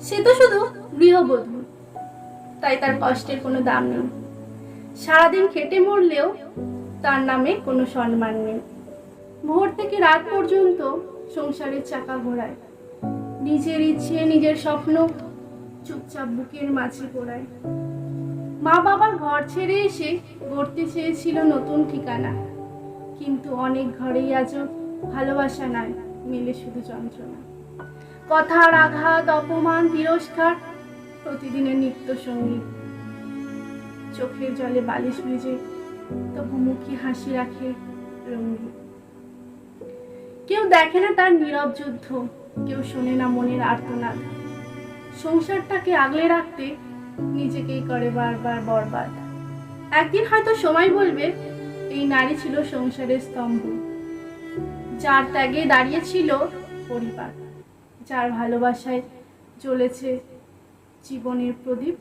সে তো শুধু গৃহবধূ, তাই তার কষ্টের কোনো দাম নেই। সারাদিন খেটে মরলেও তার নামে কোনো সম্মান নেই। ভোর থেকে রাত পর্যন্ত সংসারের চাকা ঘোরায়, নিজের ইচ্ছে নিজের স্বপ্ন চুপচাপ বুকের মাঝে ঘোরায়। মা বাবার ঘর ছেড়ে এসে গড়তে চেয়েছিল নতুন ঠিকানা, কিন্তু অনেক ঘরেই আজও ভালোবাসা নয়, মেলে শুধু যন্ত্রণা। কথার আঘাত, অপমান, তিরস্কার প্রতিদিনের নিত্য সঙ্গীত। চোখের জলে বালিশ ভিজে তবু মুখে হাসি রাখে রঙিন। কেউ দেখে না তার নীরব যুদ্ধ, কেউ শোনে না মনের আর্তনাদ। সংসারটাকে আগলে রাখতে নিজেকেই করে বারবার বরবাদ। একদিন হয়তো সময় বলবে এই নারী ছিল সংসারের স্তম্ভ, যার ত্যাগে দাঁড়িয়েছিল পরিবার, যার ভালোবাসায় জ্বলেছে জীবনের প্রদীপ।